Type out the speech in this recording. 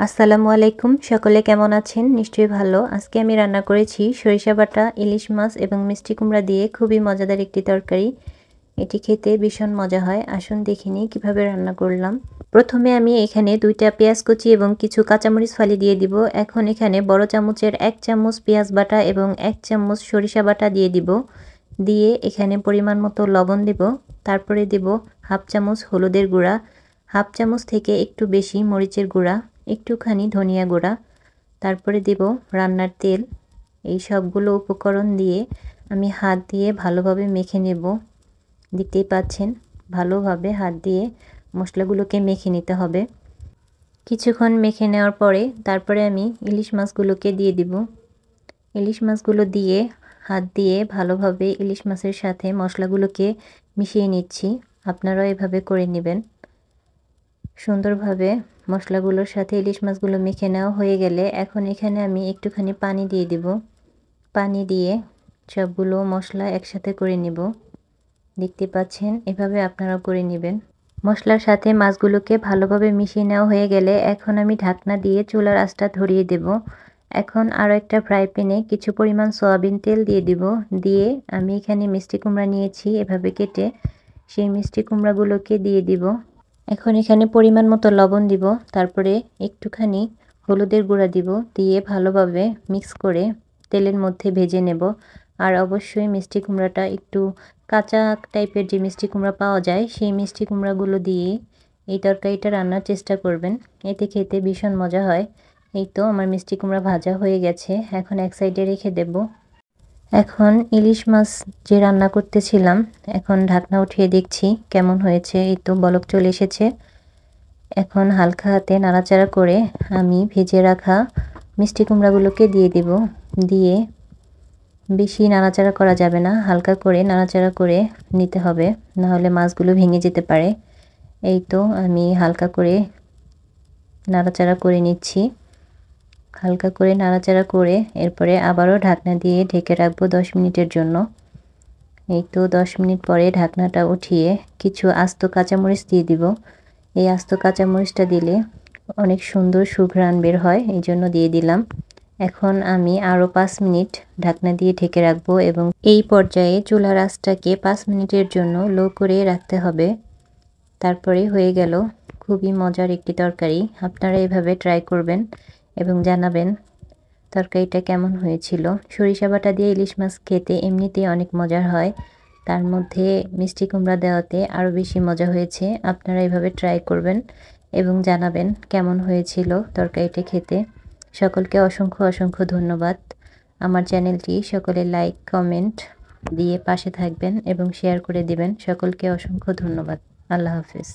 আসসালামু আলাইকুম, সকলে কেমন আছেন? নিশ্চয়ই ভালো। আজকে আমি রান্না করেছি সরিষা বাটা, ইলিশ মাছ এবং মিষ্টি কুমড়া দিয়ে খুবই মজাদার একটি তরকারি। এটি খেতে ভীষণ মজা হয়। আসুন দেখে নিই কীভাবে রান্না করলাম। প্রথমে আমি এখানে 2টা পেঁয়াজ কুচি এবং কিছু কাঁচামরিচ ফালি দিয়ে দিব। এখন এখানে বড় চামচের 1 চামচ পেঁয়াজ বাটা এবং 1 চামচ সরিষা বাটা দিয়ে দিব। দিয়ে এখানে পরিমাণ মতো লবণ দিব। তারপরে দেব হাফ চামচ হলুদের গুঁড়া, হাফ চামচ থেকে একটু বেশি মরিচের গুঁড়া, একটুখানি ধনিয়া গুঁড়া, তারপরে দেব রান্নার তেল। এই সবগুলো উপকরণ দিয়ে আমি হাত দিয়ে ভালোভাবে মেখে নেব। দেখতেই পাচ্ছেন, ভালোভাবে হাত দিয়ে মশলাগুলোকে মেখে নিতে হবে। কিছুক্ষণ মেখে নেওয়ার পরে তারপরে আমি ইলিশ মাছগুলোকে দিয়ে দিব। ইলিশ মাছগুলো দিয়ে হাত দিয়ে ভালোভাবে ইলিশ মাছের সাথে মশলাগুলোকে মিশিয়ে নিচ্ছি। আপনারাও এভাবে করে নেবেন। সুন্দরভাবে মশলাগুলোর সাথে ইলিশ মাছগুলো মেখে নেওয়া হয়ে গেলে এখন এখানে আমি একটুখানি পানি দিয়ে দিব। পানি দিয়ে সবগুলো মশলা একসাথে করে নেব। দেখতে পাচ্ছেন, এভাবে আপনারাও করে নেবেন। মশলার সাথে মাছগুলোকে ভালোভাবে মিশিয়ে নেওয়া হয়ে গেলে এখন আমি ঢাকনা দিয়ে চুলার আঁচটা ধরিয়ে দেব। এখন আরও একটা ফ্রাই প্যানে কিছু পরিমাণ সয়াবিন তেল দিয়ে দিব। দিয়ে আমি এখানে মিষ্টি কুমড়া নিয়েছি এভাবে কেটে, সেই মিষ্টি কুমড়াগুলোকে দিয়ে দিব। এখন এখানে পরিমাণ মতো লবণ দিব, তারপরে একটুখানি হলুদের গুঁড়া দিব। দিয়ে ভালোভাবে মিক্স করে তেলের মধ্যে ভেজে নেব। আর অবশ্যই মিষ্টি কুমড়াটা একটু কাঁচা টাইপের যে মিষ্টি কুমড়া পাওয়া যায় সেই মিষ্টি কুমড়াগুলো দিয়ে এই তরকারিটা রান্নার চেষ্টা করবেন। এতে খেতে ভীষণ মজা হয়। এই তো আমার মিষ্টি কুমড়া ভাজা হয়ে গেছে, এখন এক সাইডে রেখে দেব। এখন ইলিশ মাছ যে রান্না করতেছিলাম, এখন ঢাকনা উঠিয়ে দেখছি কেমন হয়েছে। এই তো বলক চলে এসেছে। এখন হালকা হাতে নাড়াচাড়া করে আমি ভেজে রাখা মিষ্টি কুমড়াগুলোকে দিয়ে দেব। দিয়ে বেশি নাড়াচাড়া করা যাবে না, হালকা করে নাড়াচাড়া করে নিতে হবে, নাহলে মাছগুলো ভেঙে যেতে পারে। এই তো আমি হালকা করে নাড়াচাড়া করে নিচ্ছি। হালকা করে নাড়াচাড়া করে এরপরে আবারও ঢাকনা দিয়ে ঢেকে রাখবো 10 মিনিটের জন্য। এই তো 10 মিনিট পরে ঢাকনাটা উঠিয়ে কিছু আস্ত কাঁচামরিচ দিয়ে দিব। এই আস্ত কাঁচামরিচটা দিলে অনেক সুন্দর সুঘ্রাণ বের হয়, এই জন্য দিয়ে দিলাম। এখন আমি আরও 5 মিনিট ঢাকনা দিয়ে ঢেকে রাখবো এবং এই পর্যায়ে চুলার আঁচটাকে 5 মিনিটের জন্য লো করে রাখতে হবে। তারপরে হয়ে গেল খুবই মজার একটি তরকারি। আপনারা এভাবে ট্রাই করবেন এবং জানাবেন তরকারিটা কেমন হয়েছিল। সরিষা বাটা দিয়ে ইলিশ মাছ খেতে এমনিতেই অনেক মজার হয়, তার মধ্যে মিষ্টি কুমড়া দেওয়াতে আরও বেশি মজা হয়েছে। আপনারা এভাবে ট্রাই করবেন এবং জানাবেন কেমন হয়েছিল তরকারিটা খেতে। সকলকে অসংখ্য অসংখ্য ধন্যবাদ। আমার চ্যানেলটি সকলে লাইক কমেন্ট দিয়ে পাশে থাকবেন এবং শেয়ার করে দিবেন। সকলকে অসংখ্য ধন্যবাদ। আল্লাহ হাফেজ।